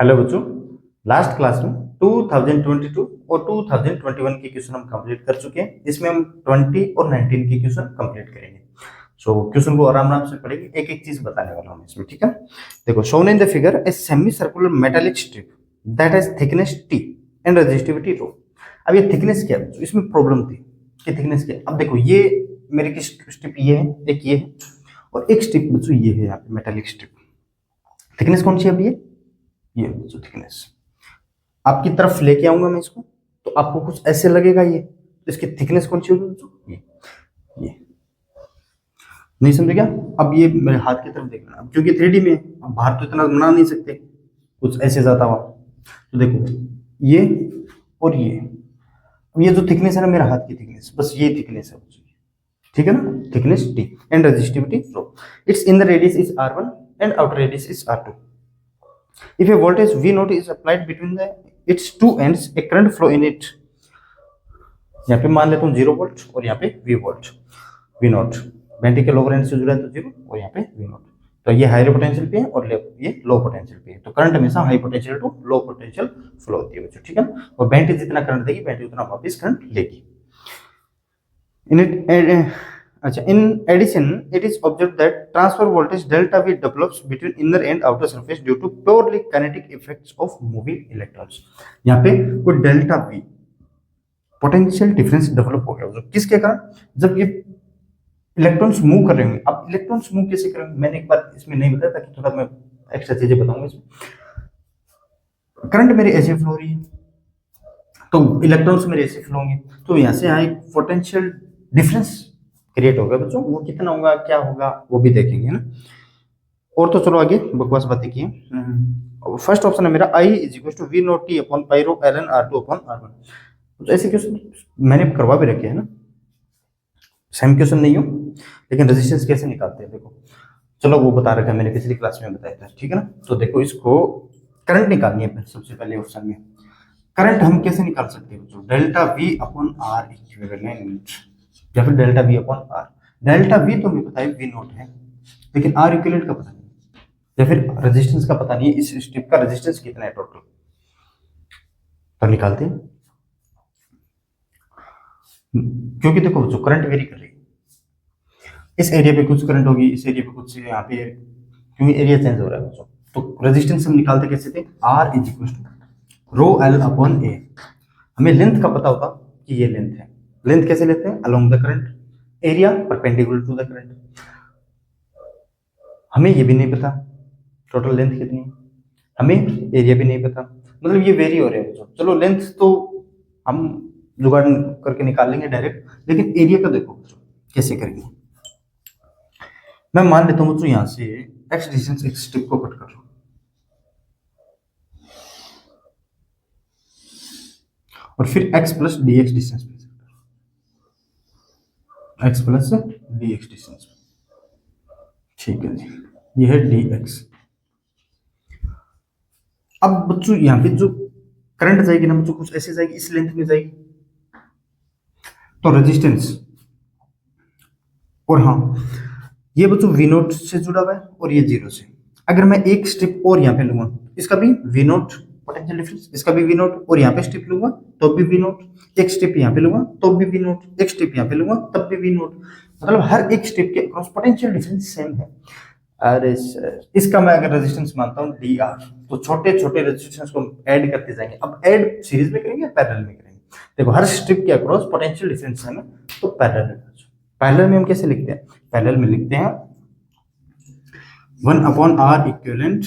Hello बच्चों, last class में 2022 और 2021 के क्वेश्चन हम कंप्लीट कर चुके हैं। इसमें हम 20 और 19 के क्वेश्चन कंप्लीट करेंगे। सो क्वेश्चन को आराम आराम से पढ़ेंगे, एक एक चीज बताने वाला हूँ इसमें, ठीक है। देखो, shown in the figure a semi circular metallic strip that has thickness T and resistivity rho. अब ये थिकनेस क्या है बच्चों, इसमें प्रॉब्लम थी कि थिकनेस क्या है। अब देखो, ये मेरे की स्ट्रिप ये है, एक ये है और एक स्ट्रिप बच्चों ये है, यहाँ पे मेटालिक स्ट्रिप। थिकनेस कौन सी है अब ये बच्चों थिकनेस। आपकी तरफ लेके आऊंगा मैं इसको, तो आपको कुछ ऐसे लगेगा ये, तो इसकी थिकनेस कौन सी होगी बच्चों, ये नहीं समझे क्या। अब ये मेरे हाथ की तरफ देखना, अब क्योंकि 3D में अब बाहर तो इतना बना नहीं सकते, कुछ ऐसे जाता हुआ। तो देखो ये और ये जो थिकनेस है ना, मेरा हाथ की थिकनेस, बस ये थिकनेस है बच्चों, ठीक है ना। Thickness T and resistivity rho, its in the radius is r1 and outer radius is r2. If a voltage V naught is applied between its two ends, a current flow in it. यहाँ पे मान लेता हूँ 0 volt और यहाँ पे V volt, V not battery के lower and से जुड़ा है तो 0 और यहाँ पे V नॉट। तो ये हाई पोटेंशियल पे है और ये लो पोटेंशियल पे है। तो करंट हमेशा high potential to low potential flow होती है बच्चों, ठीक है। और बैटरी जितना करंट देगी, बैटरी उतना वापस करंट लेगी। इन इट अच्छा, in addition, it is observed that transfer voltage delta V develops between inner and outer surface due to purely kinetic effects of moving electrons. यहाँ पे कोई delta V potential difference develop हो गया, किसके कारण, जब ये इलेक्ट्रॉन्स मूव कर रहे होंगे। अब इलेक्ट्रॉन्स मूव कैसे करेंगे, मैंने एक बार इसमें नहीं बताया, ताकि थोड़ा मैं एक्स्ट्रा चीजें बताऊंगा इसमें। करंट मेरे ऐसे फ्लो हो रही है, तो इलेक्ट्रॉन्स मेरे ऐसे फ्लो होंगे, तो यहाँ से यहाँ एक पोटेंशियल डिफरेंस क्रिएट होगा बच्चों। वो कितना होगा, क्या होगा, वो भी देखेंगे ना। और तो चलो आगे बकवास बातें की। फर्स्ट ऑप्शन है मेरा I is equal to V naught T upon pi rho ln r2 upon r1। तो ऐसे क्वेश्चन मैंने करवा भी रखे हैं ना, सेम क्वेश्चन नहीं हो, लेकिन रेजिस्टेंस कैसे निकालते हैं देखो, चलो वो बता रखा है मैंने, पिछली क्लास में बताया था, ठीक है ना। तो देखो, इसको करंट निकालनी है सबसे पहले ऑप्शन में। करंट हम कैसे निकाल सकते हैं बच्चों, delta V upon R equivalent या फिर delta V upon R। Delta V तो हमें पता है V नोट है, लेकिन R इक्विवेलेंट का पता नहीं, या फिर रेजिस्टेंस का पता नहीं है, इस स्ट्रिप का रेजिस्टेंस कितना है टोटल, तो निकालते हैं। क्योंकि देखो जो करंट वेरी कर रही है, इस एरिया पे कुछ करंट होगी, इस एरिया पे कुछ, यहाँ पे क्योंकि एरिया चेंज हो रहा है बच्चों। तो रेजिस्टेंस हम निकालते कैसे थे, R is equal to rho L upon A. हमें लेंथ का पता होता कि ये लेंथ है, लेंथ कैसे लेते हैं, along the current, area perpendicular to the current. हमें ये भी नहीं पता टोटल लेंथ कितनी है, हमें एरिया भी नहीं पता, मतलब ये वेरी हो रहे हैं। चलो लेंथ तो हम जुगाड़ करके निकाल लेंगे डायरेक्ट, लेकिन एरिया का देखो कैसे करेंगे। मैं मान लेता हूँ यहाँ से x डिस्टेंस एक स्ट्रिप को कट कर रहा हूँ, और फिर x plus D x distance पे, x plus D x distance, ठीक है जी, ये है dx। अब बच्चों यहाँ पे जो करंट जाएगी ना बच्चों, कुछ ऐसे जाएगी, इस लेंथ में जाएगी, तो रेजिस्टेंस, और हाँ ये बच्चों V नोट से जुड़ा हुआ है और ये 0 से। अगर मैं एक स्ट्रिप और यहाँ पे लूंगा, इसका भी V नोट पोटेंशियल डिफरेंस, इसका भी V नोट, और यहाँ पे स्ट्रिप लूंगा तो भी V नोट, एक स्ट्रिप यहाँ पे लूंगा तो भी V नोट, एक स्ट्रिप यहाँ पे लूंगा तब भी V नोट, मतलब हर एक स्ट्रिप के अक्रॉस पोटेंशियल डिफरेंस सेम है। अरे सर, इसका मैं अगर रेजिस्टेंस मानता हूँ dr, तो छोटे छोटे रेजिस्टेंस को ऐड करते जाएंगे। अब ऐड सीरीज में करेंगे या पैरेलल में करेंगे, देखो हर स्ट्रिप के अक्रॉस पोटेंशियल डिफरेंस है ना, तो पैरेलल में। पैरेलल में हम कैसे लिखते हैं, पैरेलल में लिखते हैं 1 upon r equivalent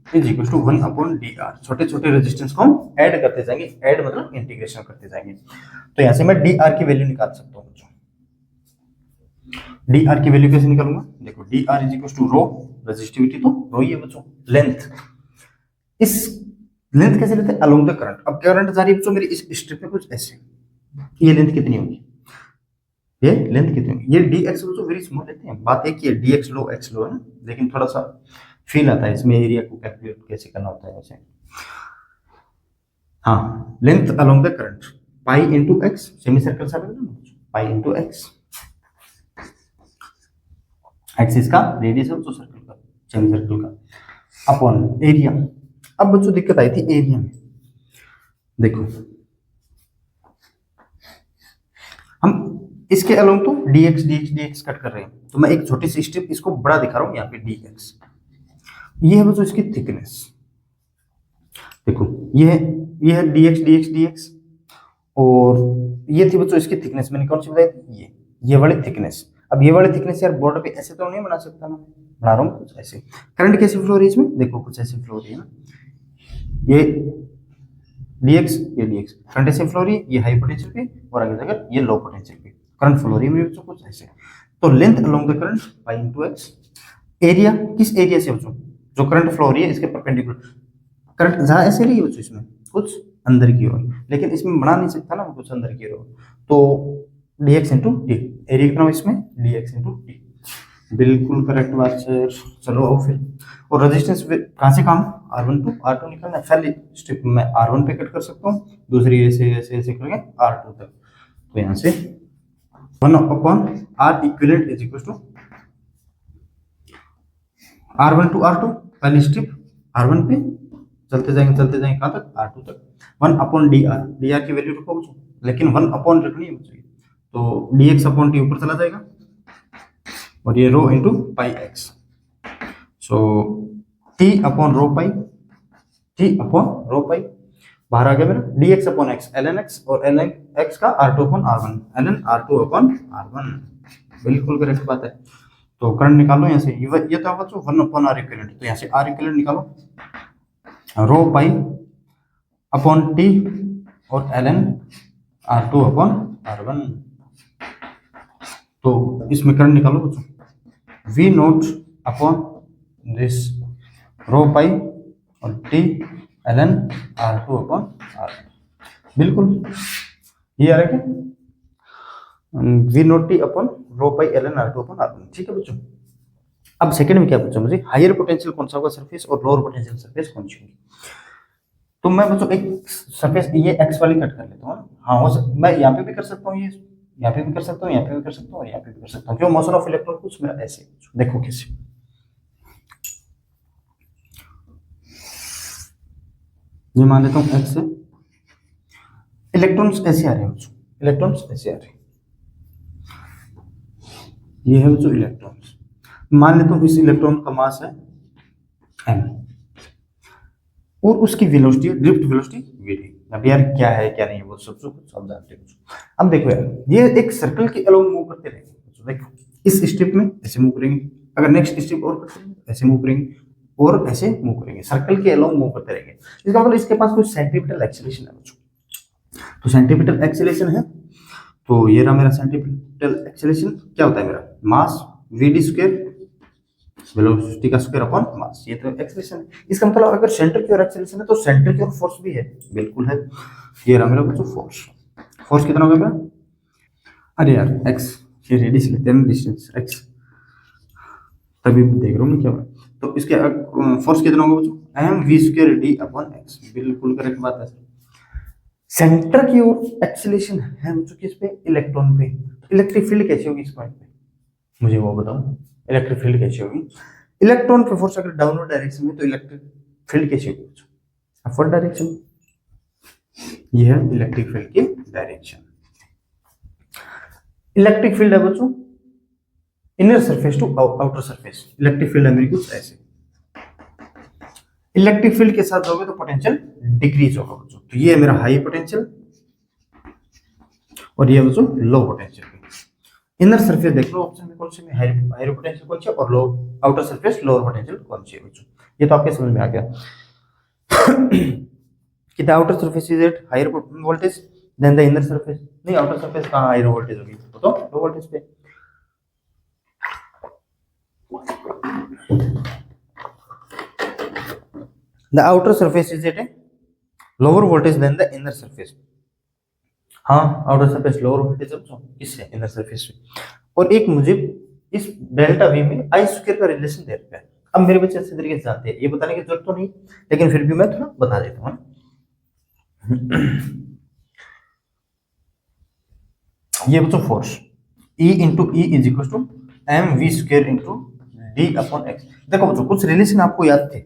is equal to 1 upon dr। छोटे छोटे रेजिस्टेंस को हम ऐड करते जाएंगे, ऐड मतलब इंटीग्रेशन करते जाएंगे। तो यहां से मैं dr की वैल्यू निकाल सकता हूँ बच्चों। dr की वैल्यू कैसे निकालूंगा, देखो dr is equal to rho, resistivity तो रो ही है बच्चों, लेंथ, इस लेंथ कैसे लेते हैं, अलोंग द करंट। अब करंट जा रही है बच्चों मेरी इस स्ट्रिप में कुछ ऐसे, ये लेंथ कितनी होगी, ये लेंथ कितनी होगी, ये dx बच्चों वेरी स्मॉल लेते हैं। बात एक ही है, dx लो x लो है ना, लेकिन थोड़ा सा फील आता है इसमें एरिया को कैलकुलेट कैसे करना होता है वैसे। हाँ, length along the current pi into x, semi circle सा ना, पाई इंटू एक्स, एक्स इसका रेडियस है तो सर्कल का, सेमी सर्कल का, अपॉन एरिया, अब बच्चों दिक्कत आई थी एरिया में। देखो हम इसके अलोंग तो dx कट कर रहे हैं, तो मैं एक छोटी सी स्टेप इसको बड़ा दिखा रहा हूँ यहाँ पे dx। ये है बच्चों इसकी थिकनेस। देखो ये है dx और ये थी बच्चों इसकी थिकनेस। मैंने कौन सी बताई थी? ये वाली थिकनेस। अब ये वाली थिकनेस यार बोर्ड पे ऐसे तो नहीं बना सकता ना, बना रहा हूँ कुछ ऐसे। करंट कैसे फ्लो हो रही है इसमें? देखो कुछ ऐसे फ्लो हो रही है ना, ये dx ये dx करंट ऐसे फ्लो हो रही है, ये हाई पोटेंशियल पे और आगे जाकर ये लो पोटेंशियल पे करंट फ्लो हो रही है मेरे बच्चों कुछ ऐसे। तो length along the current pi into x। Area किस एरिया से बच्चों? जो करंट फ्लो हो रही है इसके परपेंडिकुलर। करंट जहां ऐसे रही है बच्चों इसमें कुछ अंदर की ओर, लेकिन इसमें बना नहीं सकता ना कुछ अंदर की ओर, तो dx इंटू डी। एरिया कितना इसमें? dx into D. बिल्कुल करेक्ट बात सर। चलो आओ फिर। और रेजिस्टेंस कहाँ से काम? R1 टू R2 निकालना है। पहली स्टेप में R1 पे कट कर सकता हूँ, दूसरी ऐसे ऐसे ऐसे करके R2 तक। तो यहाँ से 1 upon R equivalent is equal to R1 to R2। पहली स्टेप R1 पे चलते जाएंगे कहाँ तक? R2 तक। 1 अपॉन dr की वैल्यू रखो बच्चों, लेकिन 1 अपॉन रखनी है बच्चों, तो dx अपॉन टी ऊपर चला जाएगा और ये rho into pi x. So T upon rho पाई, बाहर आ गया मेरा dx upon x ln x और ln x का R2 upon R1 ln R2 upon R1। बिल्कुल करेक्ट बात है। तो करंट निकालो यहाँ से, ये तो बच्चों 1 अपॉन R इक्विवेलेंट, तो यहाँ से R इक्विवेलेंट निकालो रो पाई अपॉन टी और ln R2 अपॉन R1। तो इसमें करंट निकालो बच्चों, V नोट अपॉन दिस रो पाई और T ln R2 upon R1। बिल्कुल ये आ रहा है V naught T upon rho pi ln R2 upon R1। ठीक है बच्चों। अब सेकंड में क्या पूछा मुझे? हायर पोटेंशियल कौन सा होगा सरफेस और लोअर पोटेंशियल सरफेस कौन सी होगी? तो मैं बच्चों एक सरफेस ये एक्स वाली कट कर लेता हूँ। हाँ मैं यहाँ पे भी कर सकता हूँ, ये यहाँ पे भी कर सकता हूँ, यहाँ पे भी कर सकता हूँ और यहाँ पे भी कर सकता हूँ। क्यों? मोशन ऑफ इलेक्ट्रॉन कुछ मेरा ऐसे, देखो कैसे। ये मान लेता हूँ एक्स है, इलेक्ट्रॉन्स ऐसे आ रहे हैं बच्चों, इलेक्ट्रॉन्स ऐसे आ रहे हैं, ये है बच्चों इलेक्ट्रॉन्स। मान लेता हूँ इस इलेक्ट्रॉन का मास है m और उसकी वेलोसिटी है ड्रिफ्ट वेलोसिटी v। अब यार क्या है क्या नहीं वो सब सब जानते हो। अब देखो यार ये एक सर्कल के अलोंग मूव करते रहेंगे। देखो इस स्टेप में ऐसे मूव करेंगे, अगर नेक्स्ट स्टेप और करेंगे ऐसे मूव करेंगे और ऐसे मूव करेंगे, सर्कल के अलोंग मूव करते रहेंगे। इसका मतलब इसके पास कोई सेंट्रीपिटल एक्सीलरेशन है बच्चों। तो सेंट्रीपिटल एक्सीलरेशन है, तो ये रहा मेरा सेंट्रीपिटल एक्सीलरेशन। क्या होता है मेरा? मास vd स्क्वायर वेलोसिटी का स्क्वायर अपॉन मास, ये तो एक्सीलरेशन है। इसका मतलब अगर सेंटर की ओर एक्सीलरेशन है तो सेंटर की ओर फोर्स भी है। बिल्कुल है। ये रहा मेरा बच्चों फोर्स कितना होगा मेरा? अरे यार x, ये रेडियस लेते हैं डिस्टेंस x, तभी देख रहा हूँ मैं क्या है। तो इसके फोर्स कितना होगा बच्चों? mv square d upon x। बिल्कुल करेक्ट बात है। सेंटर की ओर एक्सीलरेशन है बच्चों किस पे? इलेक्ट्रॉन पे। इलेक्ट्रिक फील्ड कैसी होगी इस पॉइंट पे? मुझे वो बताओ, इलेक्ट्रिक फील्ड कैसी होगी? इलेक्ट्रॉन पे फोर्स अगर डाउनवर्ड डायरेक्शन में तो इलेक्ट्रिक फील्ड कैसी होगी? Upward direction. ये है इलेक्ट्रिक फील्ड की डायरेक्शन। इलेक्ट्रिक फील्ड है बच्चों inner surface to outer surface. Electric field है मेरी कुछ ऐसे। इलेक्ट्रिक फील्ड के साथ जाओगे तो पोटेंशियल डिक्रीज होगा बच्चों। तो ये है मेरा हाई पोटेंशियल और ये बच्चों लो पोटेंशियल। इनर सरफेस देख लो ऑप्शन में कौन सी में हायर पोटेंशियल कौन सी और लो, आउटर सरफेस लोअर पोटेंशियल कौन सी है बच्चों। ये तो आपके समझ में आ गया कि the outer surface is at higher voltage than the inner surface. नहीं आउटर सरफेस कहां हायर वोल्टेज होगी? तो लो वोल्टेज पे। The outer surface is at a lower voltage than the inner surface. हाँ आउटर सरफेस लोअर वोल्टेज है बच्चों इससे inner surface से। और एक मुझे इस डेल्टा वी में आई स्क्वायर का रिलेशन दे रखा है। अब मेरे बच्चे अच्छे तरीके से जानते हैं, ये बताने की जरूरत तो नहीं, लेकिन फिर भी मैं थोड़ा बता देता हूँ। ये बच्चों force E into E is equal to M V square into D upon X. देखो बच्चों कुछ रिलेशन आपको याद थे,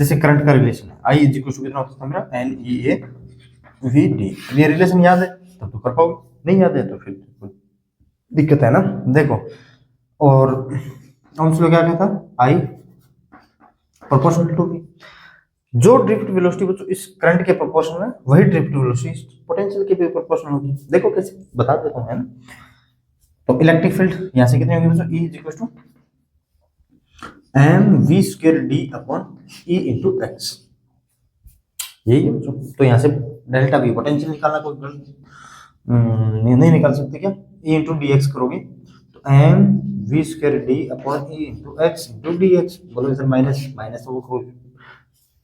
जैसे करंट का रिलेशन है आई इज इक्वल टू कितना होता था मेरा N E A V D. ये रिलेशन याद है तब तो कर पाओगे, नहीं याद है तो फिर दिक्कत है ना। देखो और ओम्स लॉ क्या कहता आई प्रोपोर्शनल टू वी, जो ड्रिफ्ट वेलोसिटी बच्चों इस करंट के प्रोपोर्शनल है वही ड्रिफ्ट वेलोसिटी पोटेंशियल के भी प्रोपोर्शनल होगी। देखो कैसे बता देता हूं, है ना। तो इलेक्ट्रिक फील्ड यहां से कितनी होगी बच्चों E is equal to M V square D upon E into X, यही है बच्चों। तो यहां से डेल्टा वी पोटेंशियल निकालना कोई नहीं निकाल सकते क्या, ई इंटू डी एक्स करोगे तो M V square D upon E into X into D X. बोलो सर माइनस माइनस तो वो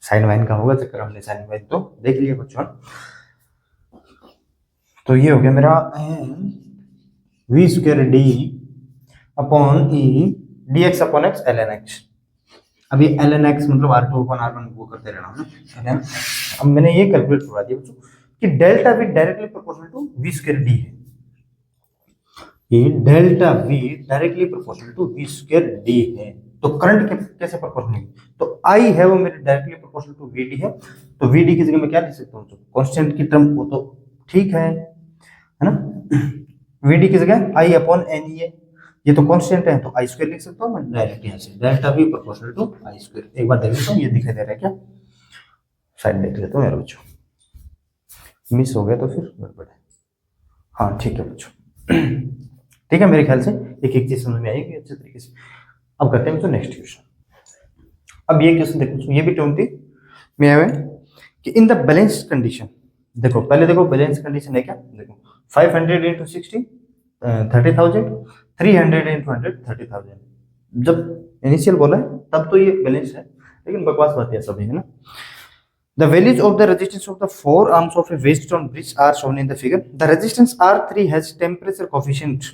साइन वाइन का होगा चक्कर, हमने साइन वाइन तो देख लिया बच्चों। तो ये हो गया मेरा M V square D upon E D X upon X L N X. अभी एल एन एक्स मतलब R two upon R one वो करते रहना है ना। अब मैंने ये कैलकुलेट करवा दिया बच्चों कि delta V directly proportional to V square D है। ये delta V directly proportional to V square D है। तो करंट कैसे प्रोपोर्शनल है, तो आई है वो मेरे directly proportional to V D है। तो वी डी की जगह मैं क्या लिख सकता हूँ, कांस्टेंट की टर्म वो तो ठीक है ना। वी डी की जगह आई अपॉन एन ई, ये तो कांस्टेंट है तो आई स्क्वायर लिख सकता हूँ मैं डायरेक्ट यहाँ से, delta V proportional to I square. एक बार देख लेता हूँ ये दिखाई दे रहा है क्या, साइड देख लेता हूँ मेरे बच्चों, मिस हो गया तो फिर गड़बड़ है। हाँ ठीक है बच्चों, ठीक है मेरे ख्याल से एक एक चीज समझ में आएगी अच्छे तरीके से। अब करते हैं बच्चों नेक्स्ट क्वेश्चन। अब ये क्वेश्चन देखो ये भी 20 में आया है कि इन द बैलेंस्ड कंडीशन, देखो पहले देखो बैलेंस कंडीशन है क्या, देखो 500 इंटू 60 30,000, 300 इंटू 100 30,000। जब इनिशियल बोला है तब तो ये बैलेंस है, लेकिन बकवास बात है सभी, है ना। The values of the resistance of the four arms of a waste stone bridge are shown in the figure. The resistance R3 has temperature coefficient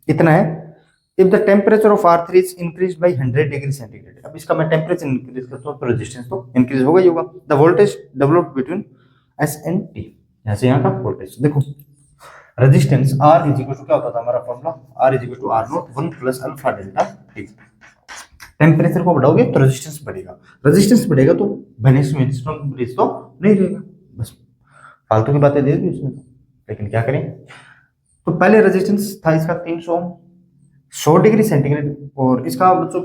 इतना है if the temperature of R3 is increased by 100 degree centigrade. अब इसका मैं temperature increase करता हूँ तो resistance तो increase होगा ही होगा। The voltage developed between S and T, यहाँ से यहाँ का वोल्टेज देखो resistance R is equal to क्या होता था हमारा formula, R is equal to R naught 1 plus alpha delta T। Temperature को बढ़ाओगे तो रेजिस्टेंस बढ़ेगा, रेजिस्टेंस बढ़ेगा तो बैलेंस में ब्रिज तो नहीं रहेगा। बस फालतू की बातें दे दी उसमें, लेकिन क्या करें। तो पहले रेजिस्टेंस था इसका 300 ओम 100 डिग्री सेंटीग्रेड, और इसका बच्चों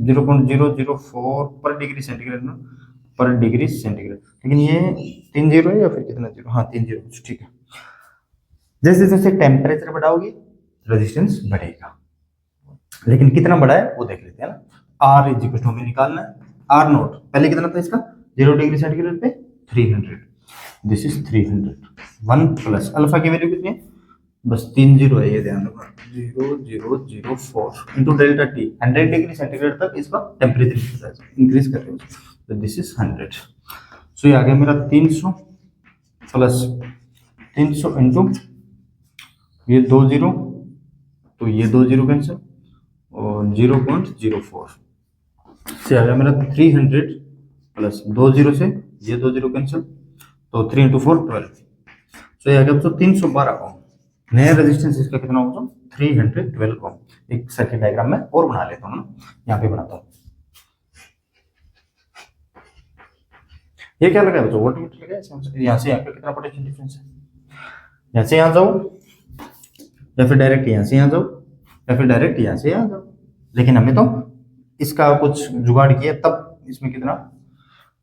0.004 पर डिग्री सेंटीग्रेड ना, पर डिग्री सेंटीग्रेड, लेकिन ये 3 जीरो है या फिर कितना जीरो, हाँ 3 जीरो, ठीक है। जैसे जैसे टेम्परेचर बढ़ाओगे रेजिस्टेंस बढ़ेगा, लेकिन कितना बड़ा है वो देख लेते हैं ना। आर इज इक्वल टू हमें निकालना है आर नोट, पहले कितना था इसका 0 डिग्री सेंटीग्रेड पे 300, दिस इज 300 1 प्लस अल्फा की वैल्यू कितनी है, बस 3 जीरो है ये ध्यान रखना, 0004 into delta T. 100 degree centigrade तक इसका टेम्परेचर इंक्रीज कर रहे हो, तो दिस इज 100। सो ये आ गया मेरा 300 प्लस 300 इंटू ये 2 जीरो, तो ये 2 जीरो कैंसिल और 0.04 से आ गया मेरा 300 प्लस 2 जीरो से ये 2 जीरो कैंसिल, तो 3 इंटू 4 12। सो ये आ गया 312 ओम। नया रेजिस्टेंस इसका कितना होगा 312 ओम। एक सर्किट डायग्राम में और बना लेता हूँ ना, यहाँ पे बनाता हूँ। ये क्या लगा बच्चों, वोल्टमीटर लगा है, यहाँ से यहाँ पे कितना पोटेंशियल डिफरेंस है, यहाँ से यहाँ जाओ या फिर डायरेक्ट यहाँ से यहाँ जाओ या फिर डायरेक्ट यहाँ से यहाँ जाओ, लेकिन हमने तो इसका कुछ जुगाड़ किया तब इसमें कितना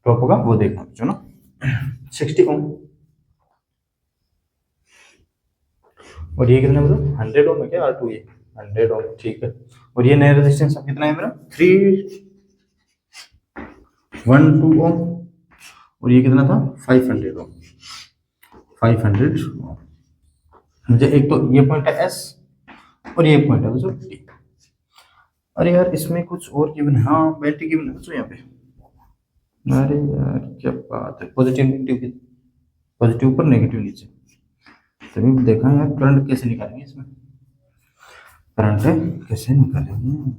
ड्रॉप होगा वो देखना बच्चों ना। 60 ओम और ये कितना मतलब 100 ओम है क्या, R2 ये 100 ओम, ठीक है। और ये नया रेजिस्टेंस अब कितना है मेरा 312 ओम, और ये कितना था 500 ओम, 500 ओम। मुझे एक तो ये पॉइंट है S और ये पॉइंट है बच्चों T। अरे यार इसमें कुछ और गिवन है, हाँ बैटरी गिवन है बच्चों यहाँ पे। अरे यार क्या बात है, पॉजिटिव नेगेटिव, पॉजिटिव ऊपर नेगेटिव नीचे, तभी देखा यार करंट कैसे निकालेंगे इसमें, करंट कैसे निकालेंगे,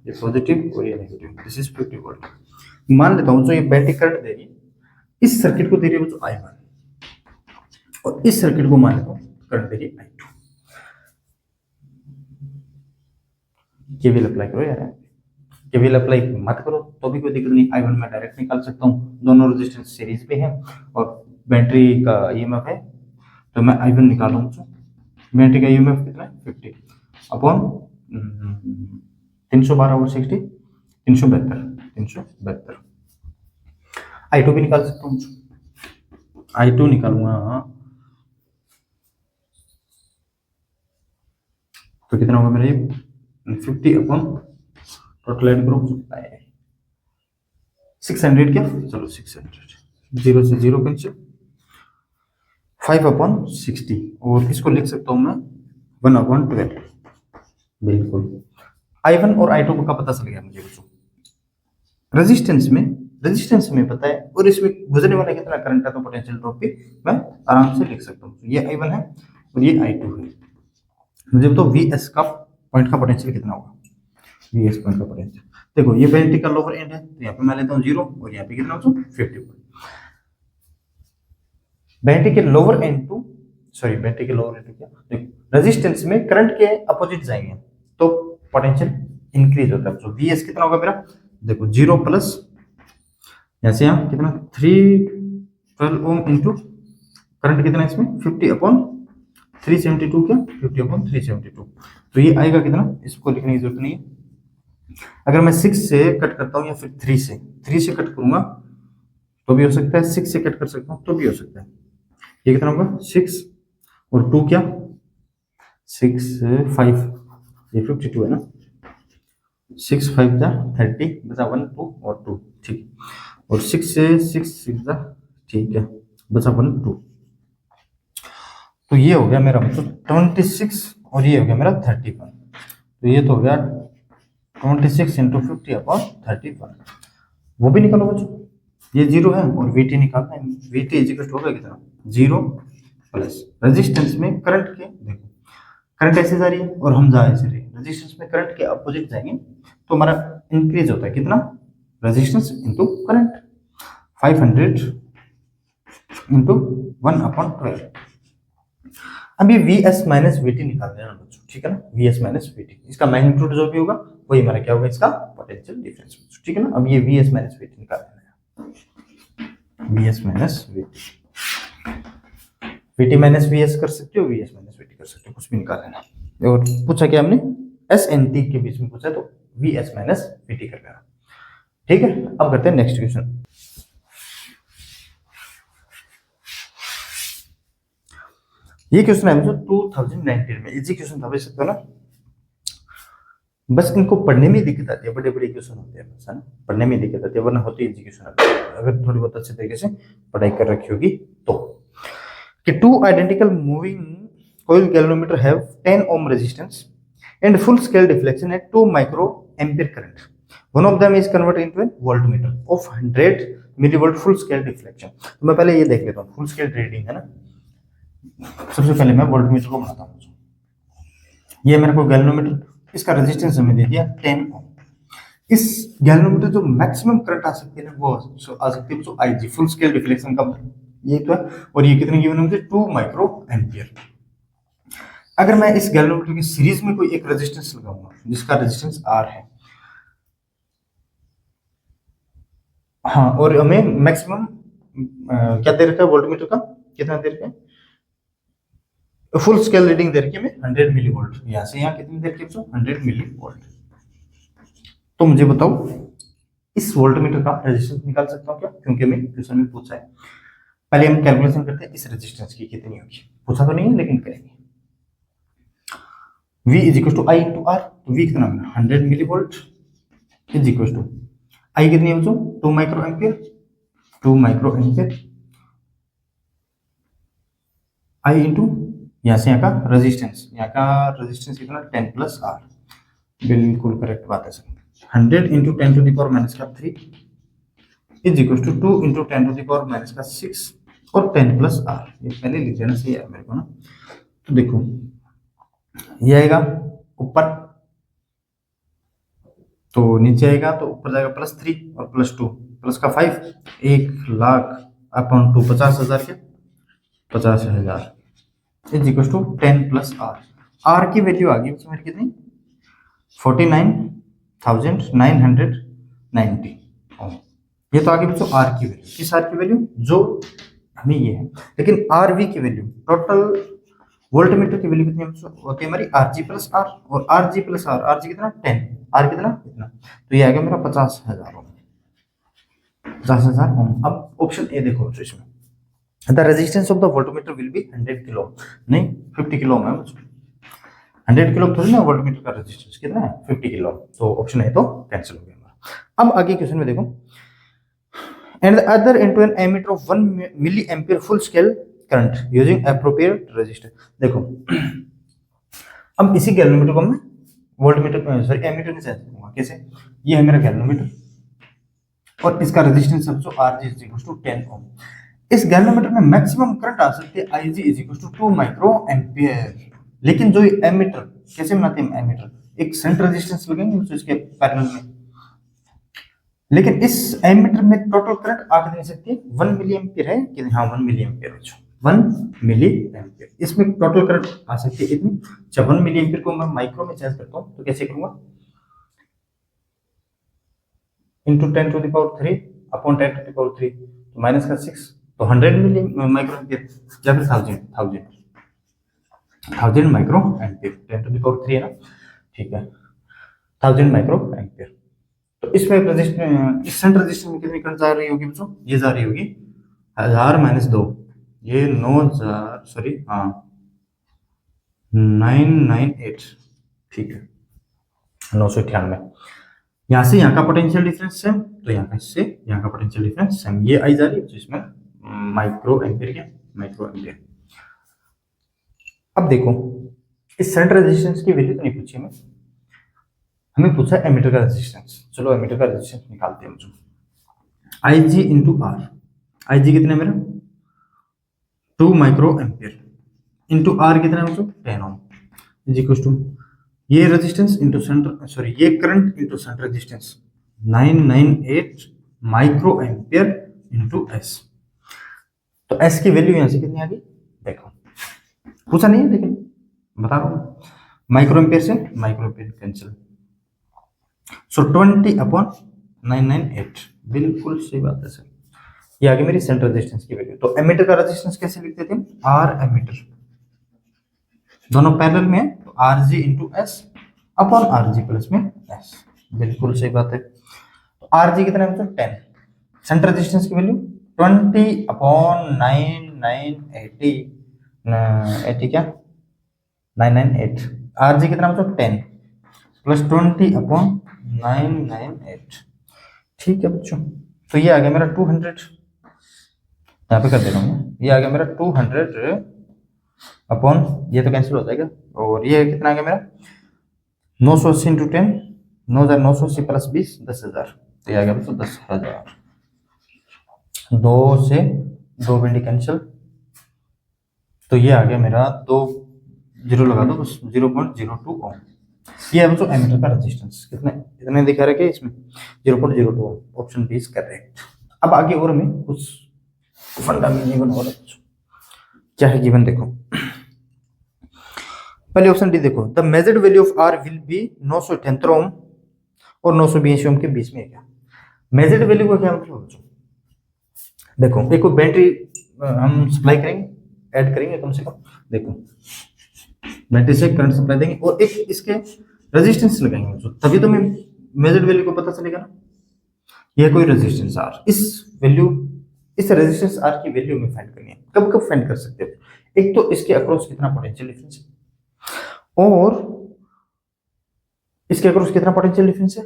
ये पॉजिटिव और ये नेगेटिव, दिस इज 50 वोल्ट। मान लेता हूँ जो ये बैटरी करंट दे रही है, इस सर्किट को दे रही है बच्चों I1 और इस सर्किट को मान लेता हूँ करंट दे रही है I2। केवीएल अप्लाई करो यार, केवीएल अप्लाई मत करो तो भी कोई दिक्कत नहीं, I1 में डायरेक्ट निकाल सकता हूँ, दोनों रेजिस्टेंस सीरीज पे है और बैटरी का ईएमएफ है, तो मैं I1 निकालूंगा। बैटरी का ईएमएफ कितना है 50 अपॉन 312/60 372। I2 भी निकाल सकता हूँ, I2 निकालूंगा तो कितना होगा मेरे 50 अपॉन टोटल ऐड करो 600 क्या, चलो 600, 0 से 0 कैंसिल, 5/60 और इसको लिख सकता हूँ मैं 1/12। बिल्कुल I1 और I2 का पता चल गया मुझे बच्चों। रेजिस्टेंस में पता है और इसमें गुजरने वाला कितना करंट है तो पोटेंशियल ड्रॉप भी मैं आराम से लिख सकता हूँ। ये I1 है और ये I2 है। मुझे बताओ VS का पॉइंट का पोटेंशियल कितना होगा। VS पॉइंट का पोटेंशियल देखो, ये बैटरी का लोअर एंड है तो यहाँ पे मैं लेता हूँ 0 और यहाँ पे कितना हो 50। बैटरी के लोअर एंड टू बैटरी के लोअर एंड टू क्या, देखो रेजिस्टेंस में करंट के अपोजिट जाएंगे तो पोटेंशियल इंक्रीज होता है। तो VS कितना होगा मेरा, देखो 0 प्लस यहाँ से यहाँ कितना 312 ओम इंटू करंट कितना है इसमें 50/372 क्या 50/372, तो ये आएगा कितना, इसको लिखने की जरूरत नहीं है। अगर मैं 6 से कट करता हूँ या फिर 3 से कट करूंगा तो भी हो सकता है, 6 से कट कर सकता हूँ तो भी हो सकता है। ये कितना होगा 6 और 2 क्या 6 5, ये 52 है ना, 6 5 जा 30 बचा 1 2 और 2 ठीक, और 6 से 6 6 जा ठीक है बचा 1 2, तो ये हो गया मेरा मतलब 26 और ये हो गया मेरा 31, तो ये तो हो गया 26 इंटू 50/31। वो भी निकालो बच्चों, ये 0 है और VT निकालना है। VT इज इक्वल टू होगा कितना 0 प्लस रेजिस्टेंस में करंट के, देखो करंट ऐसे जा रही है और हम जा ऐसे रहे, रेजिस्टेंस में करंट के अपोजिट जाएंगे तो हमारा इंक्रीज होता है कितना, रेजिस्टेंस इंटू करंट, 500 इंटू 1/12। अब ये VS माइनस VT निकाल देना बच्चों, ठीक है ना, VS माइनस VT, इसका मैग्नीट्यूड जो भी होगा वही हमारा क्या होगा, इसका पोटेंशियल डिफरेंस, ठीक है ना। अब ये VS माइनस VT निकाल देना है, VS minus VT minus VS कर सकते हो, VS माइनस VT कर सकते हो, कुछ भी निकाल लेना। और पूछा क्या हमने S and T के बीच में पूछा तो VS माइनस VT कर लेना, ठीक है। अब करते हैं नेक्स्ट क्वेश्चन। ये क्वेश्चन है मुझे 2019 में, इजी क्वेश्चन था वैसे तो ना, बस इनको पढ़ने में दिक्कत आती है, बड़े बड़े क्वेश्चन होते हैं बस है ना, पढ़ने में दिक्कत आती है, वरना होती है इजी क्वेश्चन अगर थोड़ी बहुत अच्छे तरीके से पढ़ाई कर रखी होगी तो। कि 2 identical moving coil galvanometer have 10 ohm resistance and full scale deflection at 2 microampere current. One of them is converted into a voltmeter of 100 millivolt full scale deflection. तो मैं पहले ये देख लेता हूँ, फुल स्केल रीडिंग है ना। सबसे पहले मैं वोल्टमीटर को बनाता हूँ। ये मेरे को गैल्वेनोमीटर, इसका रेजिस्टेंस हमें दे दिया 10 ओम। इस गैल्वेनोमीटर जो मैक्सिमम करंट आ सकती है ना वो आ सकती है IG, फुल स्केल डिफ्लेक्शन का ये तो है, और ये कितने गिवन है मुझे 2 माइक्रो एम्पियर। अगर मैं इस गैल्वेनोमीटर की सीरीज में कोई एक रेजिस्टेंस लगाऊंगा जिसका रेजिस्टेंस R है, हाँ, और हमें मैक्सिमम क्या दे रखा है वोल्टमीटर का, कितना दे रखा है, फुल स्केल रीडिंग दे रखी है हमें 100 मिली वोल्ट, यहाँ से यहाँ कितनी दे रखी है 100 मिली वोल्ट। तो मुझे बताओ इस वोल्टमीटर का रेजिस्टेंस निकाल सकता हूँ क्या, क्योंकि हमें क्वेश्चन में पूछा है। पहले हम कैलकुलेशन करते हैं इस रेजिस्टेंस की कितनी होगी, पूछा तो नहीं है लेकिन करेंगे। V is equal to I to R, तो V कितना है 100 millivolt is equal to I कितनी है 2 micro ampere, 2 micro ampere I into यहाँ से यहाँ का रेजिस्टेंस कितना 10 प्लस R, बिल्कुल करेक्ट बात है sir. 100 into 10 to the power minus का 3 is equal to 2 into 10 to the power minus का 6 और 10 प्लस R, ये पहले लिख देना सही है मेरे को ना। तो देखो ये आएगा ऊपर, तो नीचे आएगा तो ऊपर जाएगा +3 और +2 प्लस का 5, 1,00,000/2 50,000 के 50,000 is equal to 10 plus R। R की वैल्यू आ गई मेरी कितनी 49 2990 ओम। ये तो आगे बच्चों आर की वैल्यू, किस आर की वैल्यू, जो हमें ये है। लेकिन आर वी की वैल्यू, टोटल वोल्टमीटर की वैल्यू कितनी होती है हमारी, आर जी प्लस आर, और R G plus R, R G कितना 10, आर कितना इतना, तो ये आ गया मेरा 50,000 ओम, 50,000 ओम। अब ऑप्शन ए देखो बच्चों, इसमें the resistance of the voltmeter will be 100 kilo, नहीं 50 किलो है बच्चों, 100 किलो थोड़ी ना, वोल्टमीटर का रेजिस्टेंस कितना है 50 किलो, तो ऑप्शन ए तो कैंसिल हो गया हमारा। अब आगे क्वेश्चन में देखो, and the other into an ammeter of 1 milliampere full scale current using appropriate resistor. देखो अब इसी गैल्वेनोमीटर को मैं वोल्टमीटर सॉरी एमीटर में चेंज करूंगा, कैसे, ये है मेरा गैल्वेनोमीटर और इसका रेजिस्टेंस जो R G is equal to 10 ohm. इस गैल्वेनोमीटर में मैक्सिमम करंट आ सकती है I G is equal to 2 micro ampere. लेकिन जो एमीटर कैसे बनाते हैं, एमीटर एक सेंटर रेजिस्टेंस लगाएंगे तो इसके पैरेलल में, लेकिन इस एमीटर में टोटल करंट आ कितनी सकती है, 1 मिली एम्पियर है कि, हाँ 1 मिली एम्पियर, 1 मिली एम्पियर, इसमें टोटल करंट आ सकती है इतनी। जब 1 मिली एम्पियर को मैं माइक्रो में चेंज करता हूँ तो कैसे करूंगा, into 10 to the power 3 upon 10 to the power 3, तो माइनस का 6, तो 100 मिली माइक्रो एम्पियर या फिर 1000 microampere, 10 to the power 3 है ना, ठीक है 1000 माइक्रो एम्पियर। तो इसमें रेजिस्टेंस, इस सेंटर रेजिस्टेंस में कितनी करंट जा रही होगी बच्चों, ये जा रही होगी 1000 माइनस 2, ये 9000 सॉरी हाँ 998, ठीक है 998। यहाँ से यहाँ का पोटेंशियल डिफरेंस सेम, तो यहाँ से यहाँ का पोटेंशियल डिफरेंस सेम, ये आई जा रही है तो इसमें माइक्रो एम्पियर, क्या माइक्रो एम्पियर। अब देखो इस सेंटर रेजिस्टेंस की वैल्यू तो नहीं पूछी हमें, हमें पूछा एमीटर का रेजिस्टेंस। चलो एमीटर का रेजिस्टेंस निकालते हैं मुझे, आई जी इंटू आर, आई जी कितना है मेरा 2 माइक्रो एम्पियर इंटू आर कितना है मुझे 10 ओम इज इक्वल टू ये रेजिस्टेंस इंटू सेंटर सॉरी ये current into centre resistance 998 micro ampere into S. तो एस की वैल्यू यहां से कितनी आ गई, देखो पूछा नहीं है लेकिन बता रहा हूं, माइक्रो एम्पियर से माइक्रो एम्पियर कैंसिल, सो 20 अपॉन 998, बिल्कुल सही बात है सर, ये आ गई मेरी सेंटर रेजिस्टेंस की वैल्यू। तो एमीटर का रेजिस्टेंस कैसे लिखते थे, आर एमीटर, दोनों पैरेलल में है तो R G into S upon are G plus में एस, बिल्कुल सही बात है। तो आर जी कितना है मतलब 10, सेंटर रेजिस्टेंस की वैल्यू 20 अपॉन 980 क्या 998, आर जी कितना मतलब 10 प्लस 20 अपॉन 998, ठीक है बच्चों। तो ये आ गया मेरा 200, यहाँ पे कर दे रहा हूँ, ये आ गया मेरा 200 अपॉन, ये तो कैंसिल हो जाएगा, और ये कितना आ गया मेरा 980 इंटू 10, 9980 प्लस 20 10,000, तो ये आ गया बच्चों 10,000, 2 से 2 बिंदी कैंसिल, तो ये आ गया मेरा 2 जीरो लगा दो बस 0.02 ओम। ये है बच्चों एमीटर का रेजिस्टेंस, कितने इतने दिखा रखे इसमें 0.02 ओम, ऑप्शन बी इज करेक्ट। अब आगे और हमें कुछ फंडामेंटल और क्या है गिवन, देखो पहले ऑप्शन डी देखो, the measured value of R will be 978 ohm और 982 ओम के बीच में, क्या मेजर्ड वैल्यू का क्या मतलब बच्चों, देखो एक बैटरी हम सप्लाई करेंगे, ऐड करेंगे कम से कम, देखो बैटरी से करंट सप्लाई देंगे और एक इसके रेजिस्टेंस लगाएंगे बच्चों, तभी तो मैं मेजर्ड वैल्यू को पता चलेगा ना। यह कोई रेजिस्टेंस आर, इस वैल्यू इस रेजिस्टेंस आर की वैल्यू में फाइंड करनी है, कब कब फाइंड कर सकते हो, एक तो इसके अक्रॉस कितना पोटेंशियल डिफरेंस है और इसके अक्रॉस कितना पोटेंशियल डिफरेंस है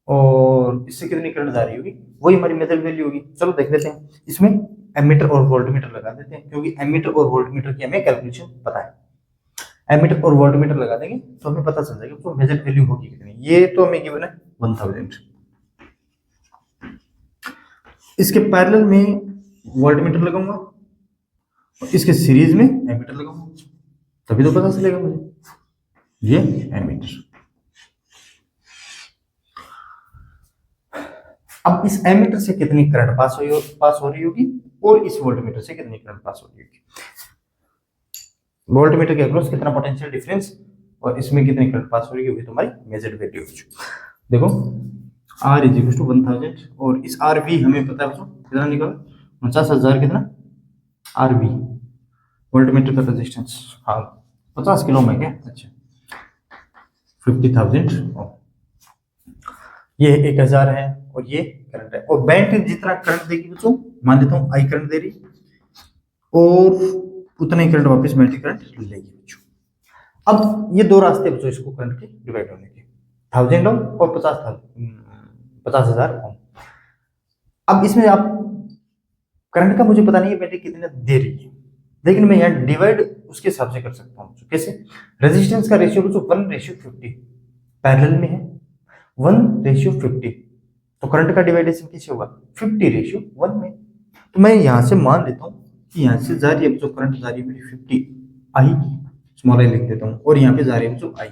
और इससे कितनी करंट जा रही होगी, वही हमारी मेजर वैल्यू होगी। चलो देख लेते हैं, इसमें एमीटर और वोल्टमीटर लगा देते हैं, क्योंकि एमीटर और वोल्टमीटर की हमें कैलकुलेशन पता है, एमीटर और वोल्टमीटर लगा देंगे तो हमें पता चल जाएगा तो मेजर वैल्यू होगी कितनी, ये तो हमें गिवन है 1000। इसके पैरेलल में वोल्टमीटर लगाऊंगा और इसके सीरीज में एमीटर लगाऊंगा, तभी तो पता चलेगा मुझे, ये एमीटर। अब इस एमीटर से कितनी करंट पास हो रही होगी और इस वोल्टमीटर से कितनी करंट पास हो रही होगी, वोल्टमीटर के अक्रॉस कितना पोटेंशियल डिफरेंस और इसमें कितनी करंट पास हो रही होगी, तुम्हारी मेजर्ड वैल्यू। देखो R इज इक्वल टू 1000 और इस RV हमें पता है बच्चों कितना निकला 50,000 कितना RV वोल्टमीटर का रेजिस्टेंस। हाँ 50 किलो में क्या अच्छा 50,000 ओम। ये 1000 है और ये करंट है और बैटरी जितना करंट देगी बच्चों मान लेता हूँ आई करंट दे रही और उतना ही करंट वापस बैटरी करंट लेगी बच्चों। अब ये दो रास्ते बच्चों इसको करंट के डिवाइड होने के 1000 ओम और 50,000 ओम। अब इसमें आप करंट का मुझे पता नहीं है बैटरी कितने दे रही है लेकिन मैं यहाँ डिवाइड उसके हिसाब से कर सकता हूँ। कैसे रेजिस्टेंस का रेशियो बच्चों 1:50 पैरेलल में है 1:50 तो करंट का डिवाइडेशन कैसे होगा 50:1 में। तो मैं यहाँ से मान लेता हूँ कि यहाँ से जा रही है जो करंट जा रही है मेरी 50 आई स्मॉल आई लिख देता हूँ और यहाँ पे जा रही है जो आई।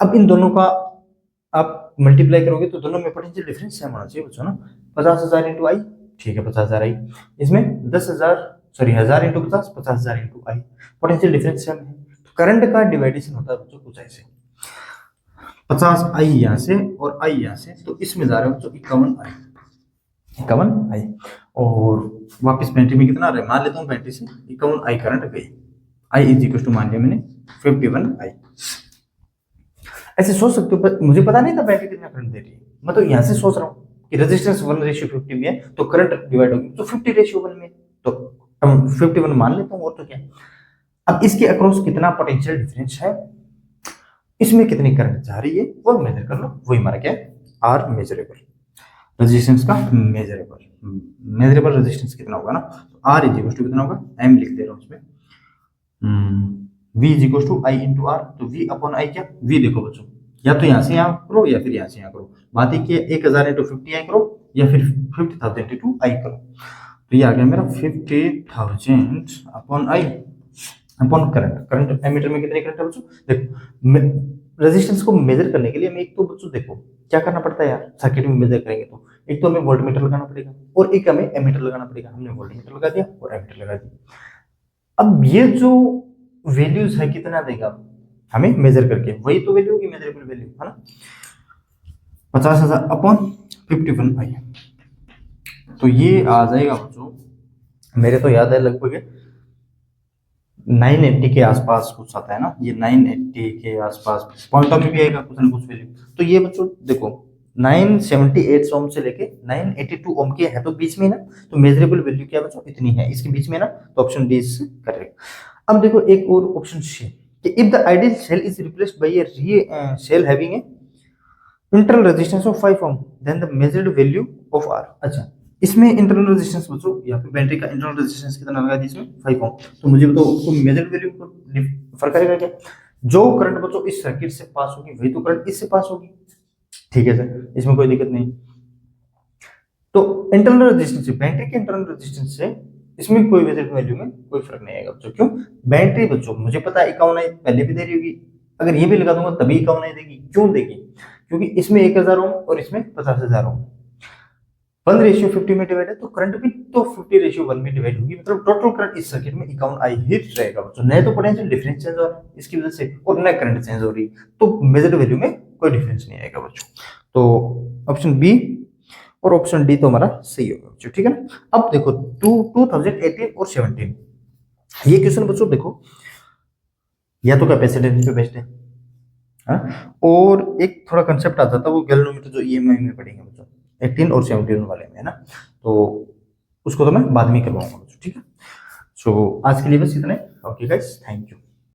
अब इन दोनों का आप मल्टीप्लाई करोगे तो दोनों में पोटेंशियल डिफरेंस सेम होना चाहिए बच्चों ना 50,000 इंटू आई ठीक है 50,000 आई इसमें 10,000 इंटू 50,000 इंटू आई पोटेंशियल डिफरेंस सेम है। तो करंट का डिवाइडेशन होता है बच्चों कुछ ऐसे 50 आई यहाँ से और आई यहाँ से तो इसमें जा रहा है बच्चों 51 आई और वापस बैटरी में कितना आ रहा है मान लेता हूँ बैटरी से 51 आई करंट गई आई इज इक्वल टू मान लिया मैंने 51 आई। ऐसे सोच सकते हो मुझे पता नहीं था बैटरी कितना करंट दे रही है मैं तो यहाँ से सोच रहा हूँ कि रेजिस्टेंस 1:50 में है तो करंट डिवाइड होगी तो 50:1 में तो 51 मान लेता हूँ और तो क्या। अब इसके अक्रॉस कितना पोटेंशियल डिफरेंस है इसमें कितनी करंट जा रही है वो मेजर कर लो वही हमारा क्या है आर मेजरेबल रेजिस्टेंस का मेजरेबल रेजिस्टेंस कितना होगा ना तो आर इज इक्वल टू कितना होगा एम लिख दे रहा हूँ उसमें V is equal to I into R तो V अपॉन आई क्या V देखो बच्चों या तो यहाँ से यहाँ करो या फिर यहाँ से यहाँ करो बात है कि 1000 इंटू 50 आई करो या फिर 50,000 इंटू आई करो तो ये आ गया मेरा 50,000 upon I upon current ammeter में कितने करंट है बच्चों देखो रेजिस्टेंस को मेजर करने के लिए हमें एक तो बच्चों देखो क्या करना पड़ता है यार सर्किट में मेजर करेंगे तो एक तो हमें वोल्टमीटर लगाना पड़ेगा और एक हमें एमीटर लगाना पड़ेगा हमने वोल्टमीटर लगा दिया और एमीटर लगा दिया। अब ये जो वैल्यूज है कितना देगा हमें मेजर करके वही तो वैल्यू होगी मेजरेबल वैल्यू है ना 50,000 अपॉन 51 आई तो ये आ जाएगा बच्चों मेरे तो याद है लगभग 980 के आसपास कुछ आता है ना ये 980 के आसपास पॉइंट में भी आएगा कुछ ना कुछ वैल्यू तो ये बच्चों देखो 978 ओम से लेके 982 ओम के है तो बीच में ना तो मेजरेबल वैल्यू क्या बच्चों इतनी है इसके बीच में ना तो ऑप्शन डी इज करेक्ट। अब देखो एक और ऑप्शन सी कि if the ideal cell is replaced by a cell having a internal resistance of 5 ohm then the measured value of R. अच्छा इसमें इंटरनल रेजिस्टेंस बच्चों यहाँ पे बैटरी का इंटरनल रेजिस्टेंस कितना लगा दिया इसमें 5 ओम तो मुझे बताओ उसको मेजर्ड वैल्यू को फर्क करेगा क्या जो करंट बच्चों इस सर्किट से पास होगी वही तो करंट इससे पास होगी ठीक है सर इसमें कोई दिक्कत नहीं। तो इंटरनल रेजिस्टेंस बैटरी के इंटरनल रेजिस्टेंस से इसमें कोई मेजर्ड वैल्यू में कोई फर्क नहीं आएगा बच्चों क्यों बैटरी बच्चों मुझे पता है 51 आई पहले भी दे रही होगी अगर ये भी लगा दूंगा तभी 51 आई देगी क्यों देगी क्योंकि इसमें 1000 ओम और इसमें 50,000 ओम 1:50 में डिवाइड है तो करंट भी तो 50:1 में डिवाइड होगी मतलब टोटल करंट इस सर्किट में 51 आई ही रहेगा बच्चों नहीं तो पोटेंशियल डिफरेंस चेंज हो रहा है इसकी वजह से और नया करंट चेंज हो रही तो मेजर्ड वैल्यू में कोई डिफरेंस नहीं आएगा बच्चों। तो ऑप्शन बी और ऑप्शन डी तो हमारा सही होगा बच्चों ठीक है ना। अब देखो 2018 और 17 ये क्वेश्चन बच्चों देखो या तो कैपेसिटेंस पे बेस्ड है और एक थोड़ा कंसेप्ट आता था वो गैल्वेनोमीटर जो ईएमआई में पढ़ेंगे बच्चों 18 और 17 वाले में है ना तो उसको तो मैं बाद में करवाऊंगा बच्चों ठीक है। सो आज के लिए बस इतना ओके गाइस थैंक यू।